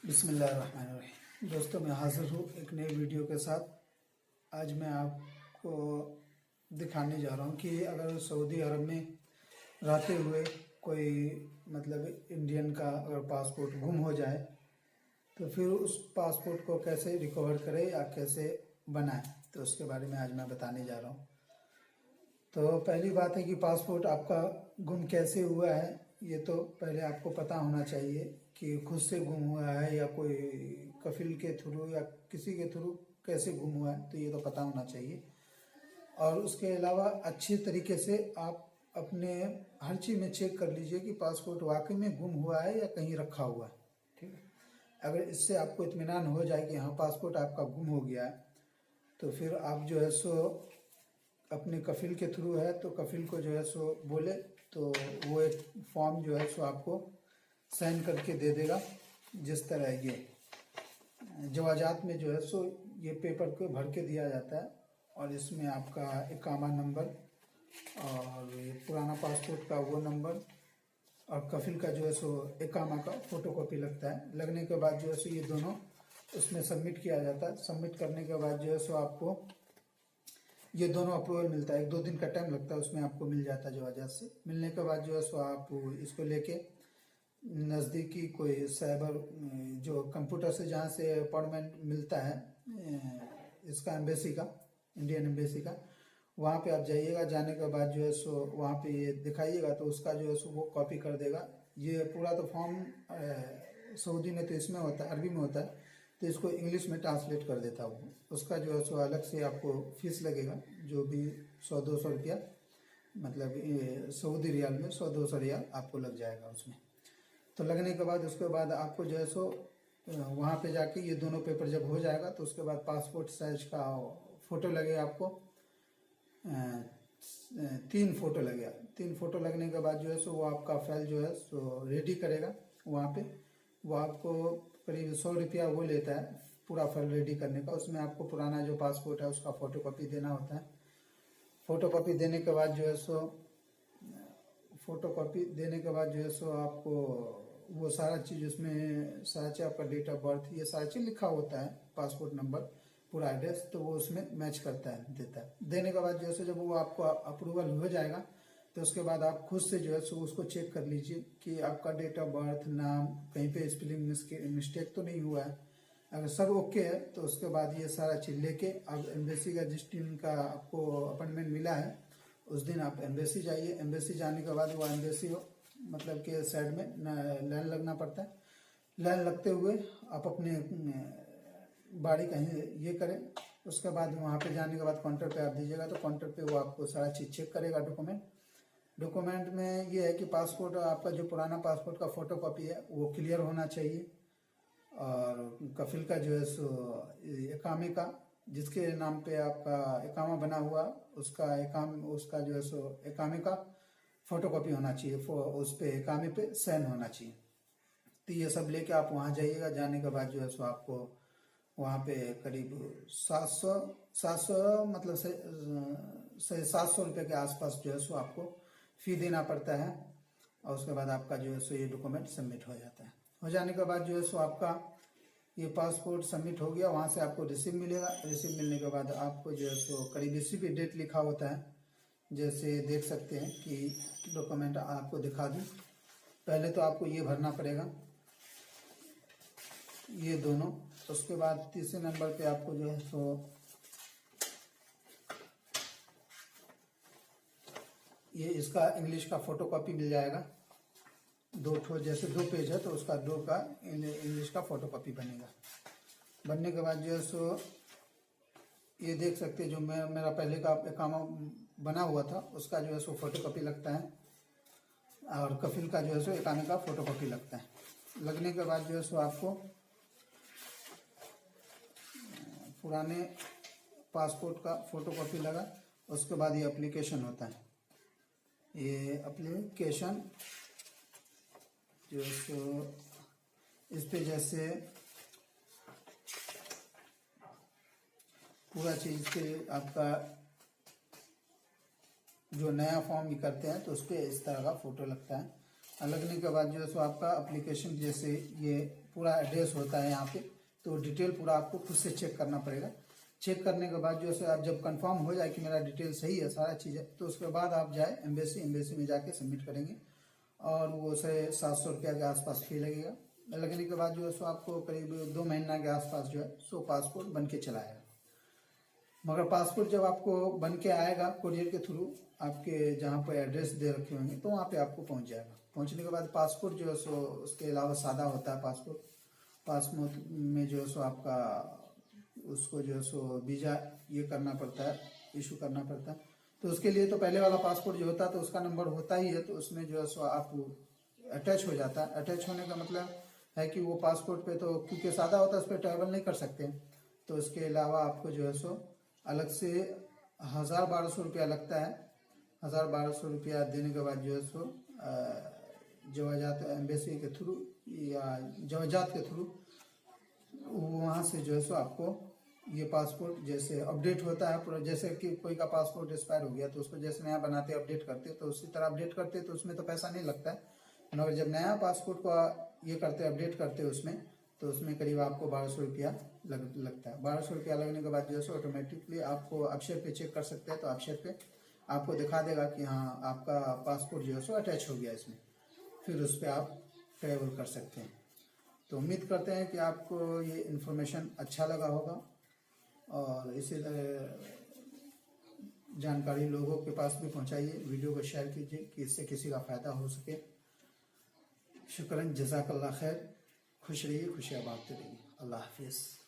बिस्मिल्लाहिर्रहमानिर्रहीम। दोस्तों, मैं हाजिर हूँ एक नई वीडियो के साथ। आज मैं आपको दिखाने जा रहा हूँ कि अगर सऊदी अरब में रहते हुए कोई मतलब इंडियन का अगर पासपोर्ट गुम हो जाए तो फिर उस पासपोर्ट को कैसे रिकवर करें या कैसे बनाएं, तो उसके बारे में आज मैं बताने जा रहा हूँ। तो पहली बात है कि पासपोर्ट आपका गुम कैसे हुआ है, ये तो पहले आपको पता होना चाहिए कि खुद से गुम हुआ है या कोई कफिल के थ्रू या किसी के थ्रू कैसे गुम हुआ है, तो ये तो पता होना चाहिए। और उसके अलावा अच्छे तरीके से आप अपने हर चीज़ में चेक कर लीजिए कि पासपोर्ट वाकई में गुम हुआ है या कहीं रखा हुआ है। ठीक है, अगर इससे आपको इत्मीनान हो जाए कि हाँ पासपोर्ट आपका गुम हो गया है, तो फिर आप जो है सो अपने कफिल के थ्रू है तो कफिल को जो है सो बोले तो वो एक फॉर्म जो है सो आपको साइन करके दे देगा। जिस तरह ये जवाजात में जो है सो ये पेपर को भर के दिया जाता है और इसमें आपका इकामा नंबर और ये पुराना पासपोर्ट का वो नंबर और कफिल का जो है सो इकामा का फोटोकॉपी लगता है। लगने के बाद जो है सो ये दोनों उसमें सबमिट किया जाता है। सबमिट करने के बाद जो है सो आपको ये दोनों अप्रूवल मिलता है। 1-2 दिन का टाइम लगता है, उसमें आपको मिल जाता है जवाजात से। मिलने के बाद जो है सो आप इसको लेके नज़दीकी कोई साइबर जो कंप्यूटर से जहाँ से अपॉइंटमेंट मिलता है इसका एम्बेसी का, इंडियन एम्बेसी का, वहाँ पे आप जाइएगा। जाने के बाद जो है सो वहाँ पे ये दिखाइएगा तो उसका जो है सो वो कॉपी कर देगा। ये पूरा तो फॉर्म सऊदी में तो इसमें होता है, अरबी में होता है, तो इसको इंग्लिश में ट्रांसलेट कर देता हूँ। उसका जो है सो अलग से आपको फीस लगेगा, जो भी 100-200 रुपया, मतलब सऊदी रियाल में 100-200 रियाल आपको लग जाएगा उसमें। तो लगने के बाद उसके बाद आपको जो है सो वहाँ पे जाके ये दोनों पेपर जब हो जाएगा तो उसके बाद पासपोर्ट साइज का फ़ोटो लगेगा आपको। 3 फोटो लगेगा। 3 फोटो लगने के बाद जो है सो वो आपका फाइल जो है सो रेडी करेगा वहाँ पे। वो आपको करीब 100 रुपया वो लेता है पूरा फाइल रेडी करने का। उसमें आपको पुराना जो पासपोर्ट है उसका फ़ोटोकॉपी देना होता है। फ़ोटोकॉपी देने के बाद जो है सो फ़ोटोकॉपी देने के बाद जो है सो आपको वो सारा चीज़ उसमें सारा चीज़ आपका डेट ऑफ बर्थ ये सारा चीज़ लिखा होता है, पासपोर्ट नंबर, पूरा एड्रेस, तो वो उसमें मैच करता है, देता है। देने के बाद जो है जब वो आपको अप्रूवल हो जाएगा तो उसके बाद आप खुद से जो है सो उसको चेक कर लीजिए कि आपका डेट ऑफ बर्थ, नाम, कहीं पे स्पेलिंग मिस्टेक तो नहीं हुआ है। अगर सब ओके है तो उसके बाद ये सारा चीज़ लेके आप एम्बेसी का जिस दिन का आपको अपॉइंटमेंट मिला है उस दिन आप एम्बेसी जाइए। एम्बेसी जाने के बाद वो एम्बेसी मतलब के साइड में लाइन लगना पड़ता है। लाइन लगते हुए आप अपने बारी कहीं ये करें। उसके बाद वहाँ पे जाने के बाद काउंटर पे आप दीजिएगा तो काउंटर पे वो आपको सारा चीज़ चेक करेगा। डॉक्यूमेंट में ये है कि पासपोर्ट, आपका जो पुराना पासपोर्ट का फोटोकॉपी है वो क्लियर होना चाहिए और कफिल का जो है सो इकामे का, जिसके नाम पे आपका इकामा बना हुआ उसका जो है सो इकामे का फोटोकॉपी होना चाहिए। उस पे इकामे पे साइन होना चाहिए। तो ये सब लेके आप वहाँ जाइएगा। जाने के बाद जो है सो आपको वहाँ पे करीब 700 मतलब से 700 रुपये के आसपास जो है सो आपको फ़ी देना पड़ता है। और उसके बाद आपका जो है सो ये डॉक्यूमेंट सबमिट हो जाता है। हो जाने के बाद जो है सो आपका ये पासपोर्ट सबमिट हो गया। वहाँ से आपको रिसीव मिलेगा। रिसीव मिलने के बाद आपको जो है सो करीब इसी पे डेट लिखा होता है, जैसे देख सकते हैं कि डॉक्यूमेंट आपको दिखा दूँ। पहले तो आपको ये भरना पड़ेगा, ये दोनों। उसके बाद तीसरे नंबर पे आपको जो है सो ये इसका इंग्लिश का फोटोकॉपी मिल जाएगा। 2 जैसे 2 पेज है तो उसका 2 का इंग्लिश का फोटोकॉपी बनेगा। बनने के बाद जो है सो ये देख सकते हैं जो मेरा पहले का इकामा बना हुआ था उसका जो है सो फोटोकॉपी लगता है और कफिल का जो है सो इकामे का फोटोकॉपी लगता है। लगने के बाद जो है सो आपको पुराने पासपोर्ट का फोटोकॉपी लगा। उसके बाद ये एप्लीकेशन होता है। ये एप्लीकेशन जो है सो इस पे जैसे पूरा चीज़ पे आपका जो नया फॉर्म भी करते हैं तो उस पर इस तरह का फ़ोटो लगता है। लगने के बाद जो है सो आपका एप्लीकेशन जैसे ये पूरा एड्रेस होता है यहाँ पे, तो डिटेल पूरा आपको खुद से चेक करना पड़ेगा। चेक करने के बाद जो है आप जब कंफर्म हो जाए कि मेरा डिटेल सही है, सारा चीज़ है, तो उसके बाद आप जाए एम्बेसी में जाके सबमिट करेंगे और वो से 700 रुपया के आसपास फी लगेगा। लगने के बाद जो है सो आपको करीब 2 महीना के आसपास जो है सो पासपोर्ट बन के चला आएगा। मगर पासपोर्ट जब आपको बन के आएगा कुरियर के थ्रू, आपके जहाँ पर एड्रेस दे रखे होंगे तो वहाँ पे आपको पहुँच जाएगा। पहुँचने के बाद पासपोर्ट जो है सो उसके अलावा सादा होता है पासपोर्ट में जो है सो आपका उसको जो है सो वीज़ा ये करना पड़ता है, इशू करना पड़ता है। तो उसके लिए तो पहले वाला पासपोर्ट जो होता है तो उसका नंबर होता ही है, तो उसमें जो है सो आप अटैच हो जाता है। अटैच होने का मतलब है कि वो पासपोर्ट पे तो क्योंकि सादा होता है उस पर ट्रैवल नहीं कर सकते, तो उसके अलावा आपको जो है सो अलग से 1000-1200 रुपया लगता है। 1000-1200 रुपया देने के बाद जो है सो जवाजात एम्बेसी के थ्रू या जवाजात के थ्रू वहाँ से जो है सो आपको ये पासपोर्ट जैसे अपडेट होता है पूरा, जैसे कि कोई का पासपोर्ट एक्सपायर हो गया तो उसको जैसे नया बनाते अपडेट करते तो उसी तरह अपडेट करते, तो उसमें तो पैसा नहीं लगता है। मगर जब नया पासपोर्ट को ये करते अपडेट करते उसमें, तो उसमें करीब आपको 1200 रुपया लगता है। 1200 रुपया लगने के बाद जो है सो ऑटोमेटिकली आपको वेबसाइट पे चेक कर सकते हैं, तो वेबसाइट पे आपको दिखा देगा कि हाँ आपका पासपोर्ट जो है सो अटैच हो गया इसमें, फिर उस पर आप ट्रैवल कर सकते हैं। तो उम्मीद करते हैं कि आपको ये इन्फॉर्मेशन अच्छा लगा होगा और इसी तरह जानकारी लोगों के पास भी पहुंचाइए, वीडियो को शेयर कीजिए कि इससे किसी का फ़ायदा हो सके। शुक्रन, जज़ाकल्लाह खैर। खुश रहिए, खुशियाँ बांटते रहिए। अल्लाह हाफिज़।